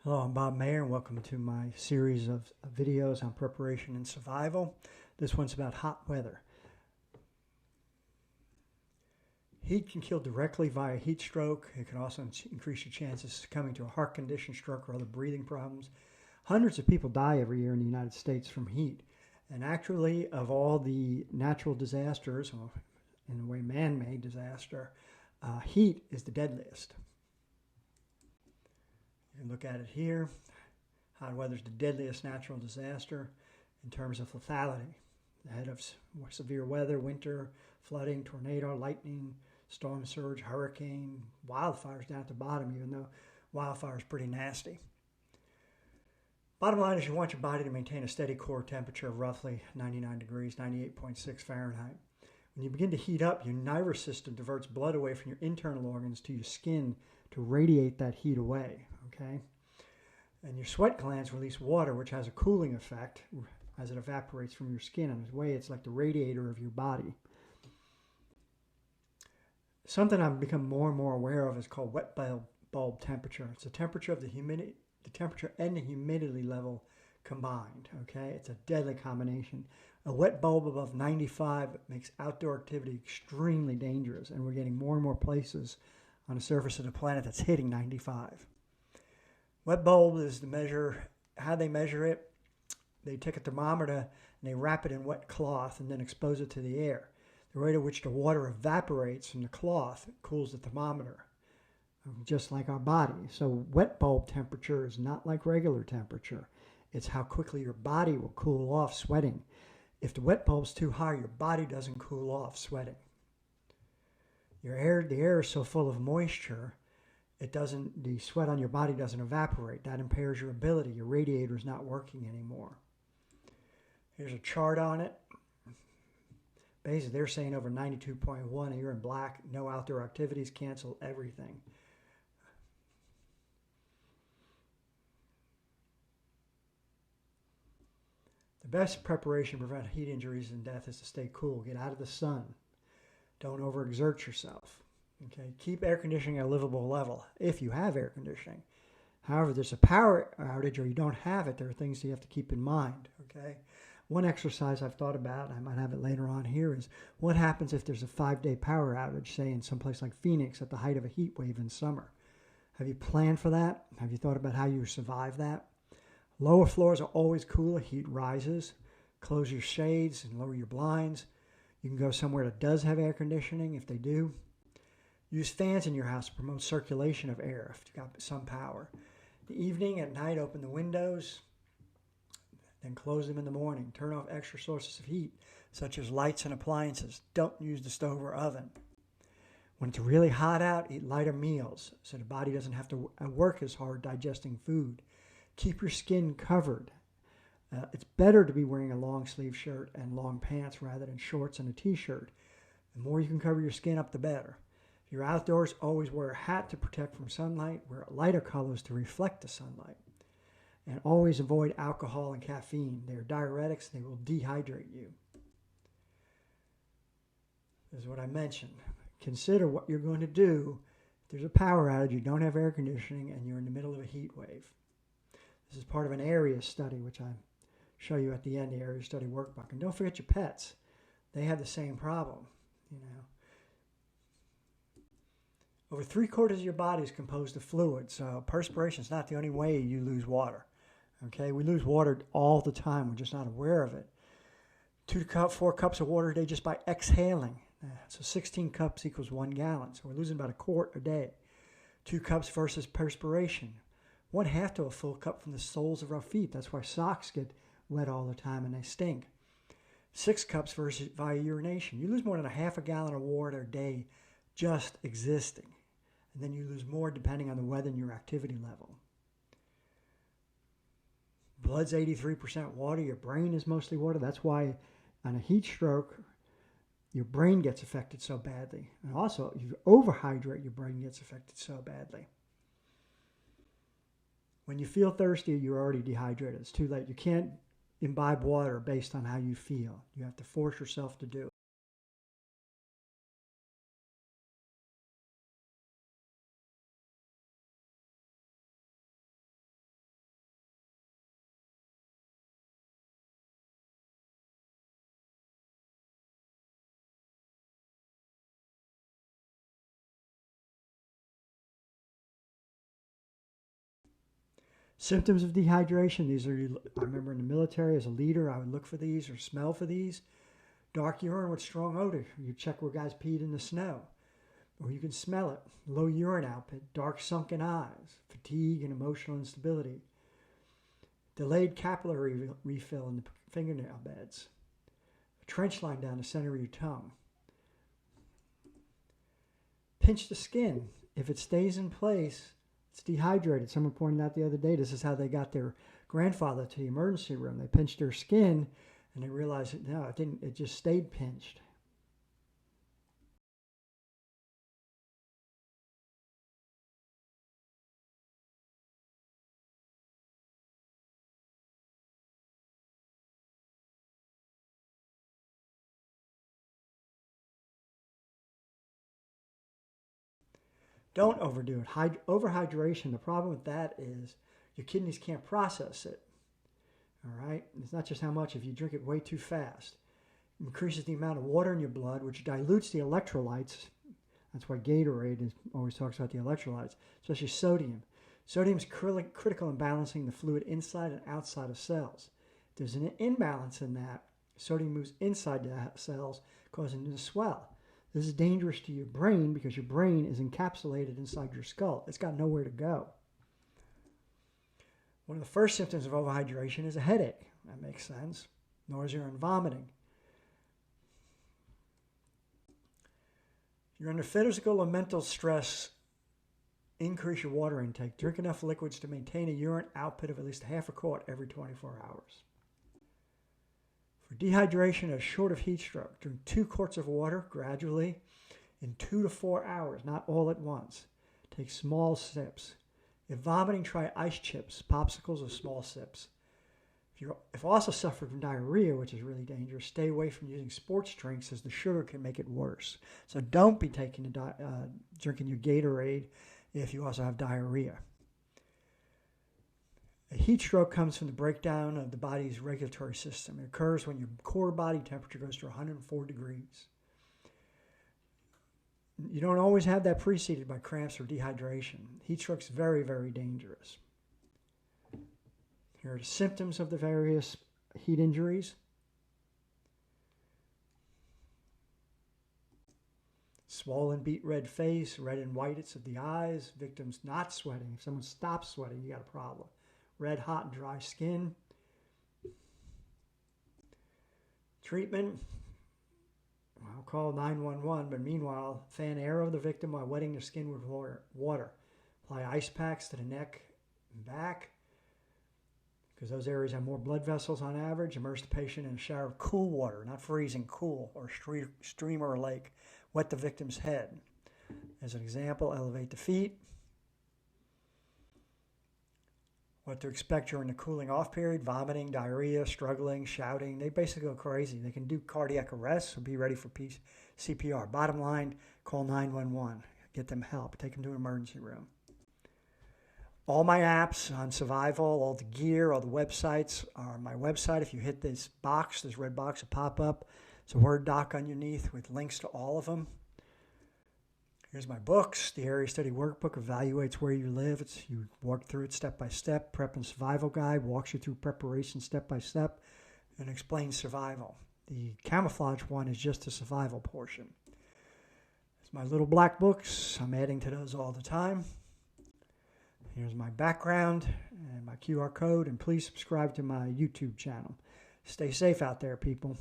Hello, I'm Bob Mayer, and welcome to my series of videos on preparation and survival. This one's about hot weather. Heat can kill directly via heat stroke. It can also increase your chances of succumbing to a heart condition, stroke, or other breathing problems. Hundreds of people die every year in the United States from heat. And actually, of all the natural disasters, or in a way man-made disaster, heat is the deadliest. You can look at it here. Hot weather is the deadliest natural disaster in terms of lethality. Ahead of severe weather, winter, flooding, tornado, lightning, storm surge, hurricane, wildfires down at the bottom, even though wildfire is pretty nasty. Bottom line is you want your body to maintain a steady core temperature of roughly 99 degrees, 98.6 Fahrenheit. When you begin to heat up, your nervous system diverts blood away from your internal organs to your skin to radiate that heat away, okay? And your sweat glands release water, which has a cooling effect as it evaporates from your skin. In a way, it's like the radiator of your body. Something I've become more and more aware of is called wet bulb temperature. It's the temperature of the temperature and the humidity level combined. Okay, it's a deadly combination. A wet bulb above 95 makes outdoor activity extremely dangerous, and we're getting more and more places on the surface of the planet that's hitting 95. Wet bulb is how they measure it. They take a thermometer and they wrap it in wet cloth and then expose it to the air. The rate at which the water evaporates from the cloth cools the thermometer, just like our body. So wet bulb temperature is not like regular temperature. It's how quickly your body will cool off sweating. If the wet bulb's too high, your body doesn't cool off sweating. The air is so full of moisture, the sweat on your body doesn't evaporate. That impairs your ability. Your radiator is not working anymore. Here's a chart on it. Basically, they're saying over 92.1, and you're in black. No outdoor activities, cancel everything. The best preparation to prevent heat injuries and death is to stay cool. Get out of the sun. Don't overexert yourself. Okay, keep air conditioning at a livable level if you have air conditioning. However, if there's a power outage or you don't have it, there are things you have to keep in mind. Okay, one exercise I've thought about, I might have it later on here, is what happens if there's a 5-day power outage, say in some place like Phoenix at the height of a heat wave in summer. Have you planned for that? Have you thought about how you survive that? Lower floors are always cooler. Heat rises. Close your shades and lower your blinds. You can go somewhere that does have air conditioning if they do. Use fans in your house to promote circulation of air if you've got some power. In the evening, at night, open the windows, then close them in the morning. Turn off extra sources of heat, such as lights and appliances. Don't use the stove or oven. When it's really hot out, eat lighter meals so the body doesn't have to work as hard digesting food. Keep your skin covered. It's better to be wearing a long sleeve shirt and long pants rather than shorts and a t-shirt. The more you can cover your skin up, the better. If you're outdoors, always wear a hat to protect from sunlight. Wear lighter colors to reflect the sunlight. And always avoid alcohol and caffeine. They're diuretics. They will dehydrate you. This is what I mentioned. Consider what you're going to do if there's a power outage, you don't have air conditioning, and you're in the middle of a heat wave. This is part of an area study, which I show you at the end, the area study workbook. And don't forget your pets. They have the same problem, Over 3/4 of your body is composed of fluid, so perspiration is not the only way you lose water. Okay, we lose water all the time. We're just not aware of it. 4 cups of water a day just by exhaling. So 16 cups equals 1 gallon. So we're losing about a quart a day. 2 cups versus perspiration. 1/2 to a full cup from the soles of our feet. That's why socks get wet all the time and they stink. 6 cups versus via urination. You lose more than a 1/2 gallon of water a day just existing. And then you lose more depending on the weather and your activity level. Blood's 83% water. Your brain is mostly water. That's why on a heat stroke, your brain gets affected so badly. And also, if you overhydrate, your brain gets affected so badly. When you feel thirsty, you're already dehydrated. It's too late. You can't imbibe water based on how you feel. You have to force yourself to do it. Symptoms of dehydration. These are, I remember in the military as a leader, I would look for these or smell for these. Dark urine with strong odor. You check where guys peed in the snow. Or you can smell it. Low urine output, dark sunken eyes, fatigue and emotional instability. Delayed capillary refill in the fingernail beds. A trench line down the center of your tongue. Pinch the skin. If it stays in place, it's dehydrated. Someone pointed out the other day, this is how they got their grandfather to the emergency room. They pinched their skin and they realized that no, it didn't, it just stayed pinched. Don't overdo it. Overhydration, the problem with that is your kidneys can't process it. All right? It's not just how much. If you drink it way too fast, it increases the amount of water in your blood, which dilutes the electrolytes. That's why Gatorade always talks about the electrolytes, especially sodium. Sodium is critical in balancing the fluid inside and outside of cells. If there's an imbalance in that, sodium moves inside the cells, causing them to swell. This is dangerous to your brain because your brain is encapsulated inside your skull. It's got nowhere to go. One of the first symptoms of overhydration is a headache. That makes sense. Nausea and vomiting. If you're under physical or mental stress, increase your water intake. Drink enough liquids to maintain a urine output of at least half a quart every 24 hours. For dehydration or short of heat stroke, drink 2 quarts of water gradually in 2 to 4 hours, not all at once. Take small sips. If vomiting, try ice chips, popsicles, or small sips. If also suffer from diarrhea, which is really dangerous, stay away from using sports drinks as the sugar can make it worse. So don't be taking drinking your Gatorade if you also have diarrhea. A heat stroke comes from the breakdown of the body's regulatory system. It occurs when your core body temperature goes to 104 degrees. You don't always have that preceded by cramps or dehydration. Heat stroke's very, very dangerous. Here are the symptoms of the various heat injuries. Swollen, beet red face, red and whites of the eyes, victims not sweating. If someone stops sweating, you got a problem. Red, hot, and dry skin. Treatment. I'll call 911, but meanwhile, fan air over the victim while wetting their skin with water. Apply ice packs to the neck and back, because those areas have more blood vessels on average. Immerse the patient in a shower of cool water, not freezing, cool, or stream or lake. Wet the victim's head. As an example, elevate the feet. What to expect during the cooling off period: vomiting, diarrhea, struggling, shouting. They basically go crazy. They can do cardiac arrest, so be ready for CPR. Bottom line, call 911. Get them help. Take them to an emergency room. All my apps on survival, all the gear, all the websites are on my website. If you hit this box, this red box will pop up. It's a Word doc underneath with links to all of them. Here's my books. The Area Study Workbook evaluates where you live. You walk through it step by step. Prep and Survival Guide walks you through preparation step by step and explains survival. The camouflage one is just the survival portion. It's my little black books. I'm adding to those all the time. Here's my background and my QR code, and please subscribe to my YouTube channel. Stay safe out there, people.